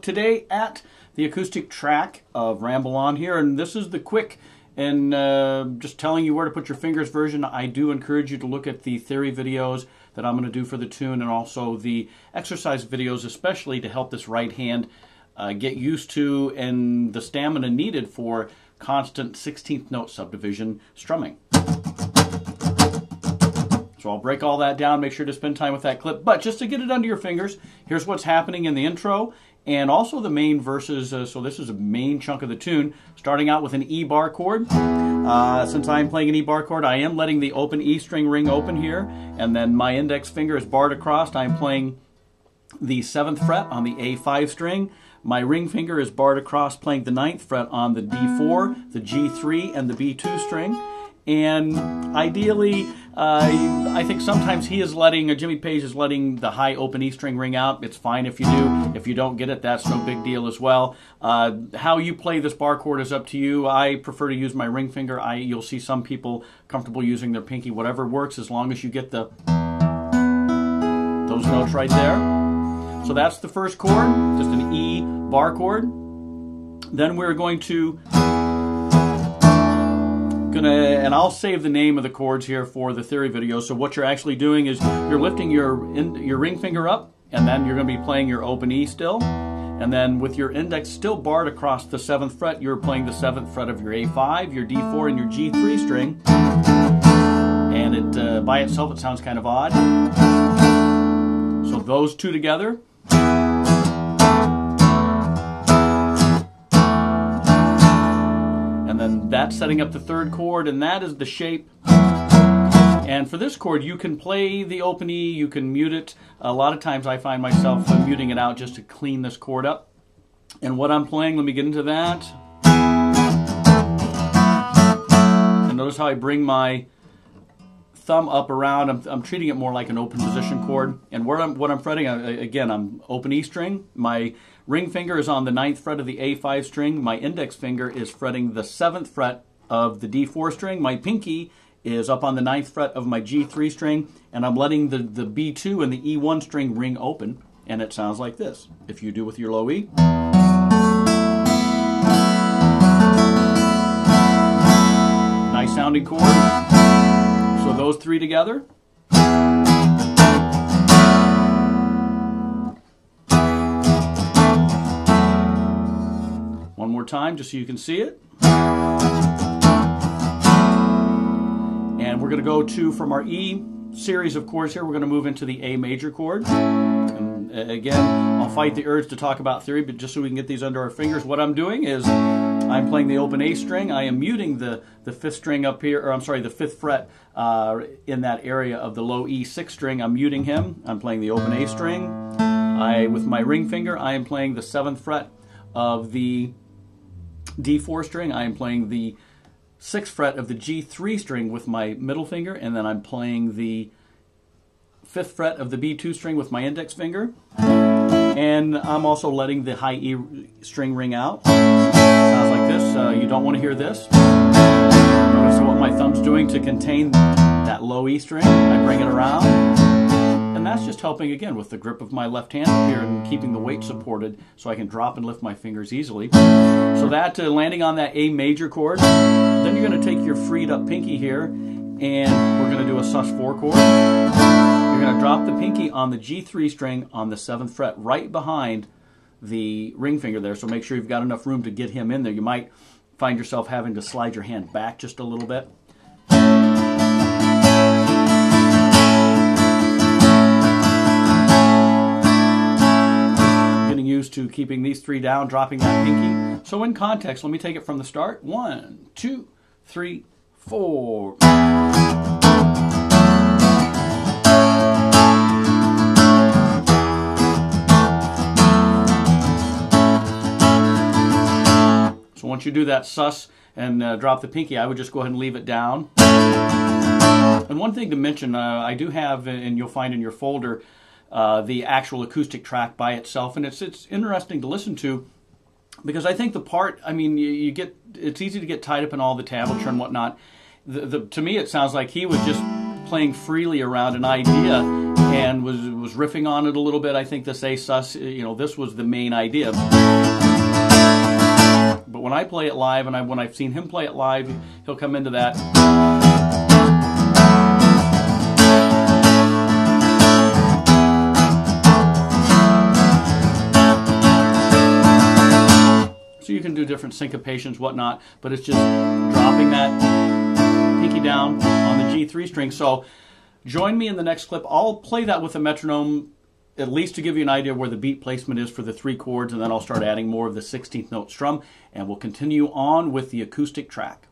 look today at the acoustic track of Ramble On here, and this is the quick and just telling you where to put your fingers version. I do encourage you to look at the theory videos that I'm going to do for the tune, and also the exercise videos, especially to help this right hand get used to and the stamina needed for constant 16th note subdivision strumming. So I'll break all that down, make sure to spend time with that clip. But just to get it under your fingers, here's what's happening in the intro and also the main verses. So this is a main chunk of the tune, starting out with an E bar chord. Since I'm playing an E bar chord, I am letting the open E string ring open here, and then my index finger is barred across. I'm playing the 7th fret on the A5 string. My ring finger is barred across, playing the 9th fret on the D4, the G3, and the B2 string. And ideally, I think sometimes Jimmy Page is letting the high open E string ring out. It's fine if you do. If you don't get it, that's no big deal as well. How you play this bar chord is up to you. I prefer to use my ring finger. You'll see some people comfortable using their pinky. Whatever works, as long as you get those notes right there. So that's the first chord, just an E bar chord. Then we're going to and I'll save the name of the chords here for the theory video. So what you're actually doing is you're lifting your ring finger up, and then you're going to be playing your open E still. And then with your index still barred across the 7th fret, you're playing the 7th fret of your A5, your D4, and your G3 string. And it by itself, it sounds kind of odd. So those two together. That's setting up the third chord, and that is the shape. And for this chord, you can play the open E, you can mute it. A lot of times I find myself muting it out just to clean this chord up. And what I'm playing, let me get into that. And notice how I bring my thumb up around. I'm treating it more like an open position chord. And what I'm fretting, again, I'm open E string. My ring finger is on the 9th fret of the A5 string. My index finger is fretting the 7th fret of the D4 string. My pinky is up on the 9th fret of my G3 string. And I'm letting the B2 and the E1 string ring open. And it sounds like this, if you do with your low E. Nice sounding chord. So those three together. One more time, just so you can see it. And we're going to go to, from our E series of chords here, we're going to move into the A major chord. And again, I'll fight the urge to talk about theory, but just so we can get these under our fingers, what I'm doing is I'm playing the open A string. I am muting the 5th string up here, or I'm sorry, the 5th fret in that area of the low E6 string. I'm muting him. I'm playing the open A string. With my ring finger, I am playing the 7th fret of the D4 string. I am playing the 6th fret of the G3 string with my middle finger, and then I'm playing the 5th fret of the B2 string with my index finger. And I'm also letting the high E string ring out. Sounds like this. You don't want to hear this. Notice what my thumb's doing to contain that low E string. I bring it around. And that's just helping, again, with the grip of my left hand up here and keeping the weight supported so I can drop and lift my fingers easily. So that, landing on that A major chord, then you're going to take your freed up pinky here, and we're going to do a sus4 chord. You're going to drop the pinky on the G3 string on the 7th fret right behind the ring finger there, so make sure you've got enough room to get him in there. You might find yourself having to slide your hand back just a little bit. Used to keeping these three down, dropping that pinky. So in context, let me take it from the start. 1, 2, 3, 4. So once you do that sus and drop the pinky, I would just go ahead and leave it down. And one thing to mention, I do have, and you'll find in your folder, the actual acoustic track by itself, and it's interesting to listen to, because I think the part, I mean, it's easy to get tied up in all the tablature and whatnot. To me, it sounds like he was just playing freely around an idea, and was riffing on it a little bit. I think this A sus, you know, this was the main idea. But when I play it live, and when I've seen him play it live, he'll come into that. So you can do different syncopations, whatnot, but it's just dropping that pinky down on the G3 string. So join me in the next clip. I'll play that with a metronome, at least to give you an idea where the beat placement is for the 3 chords, and then I'll start adding more of the 16th note strum, and we'll continue on with the acoustic track.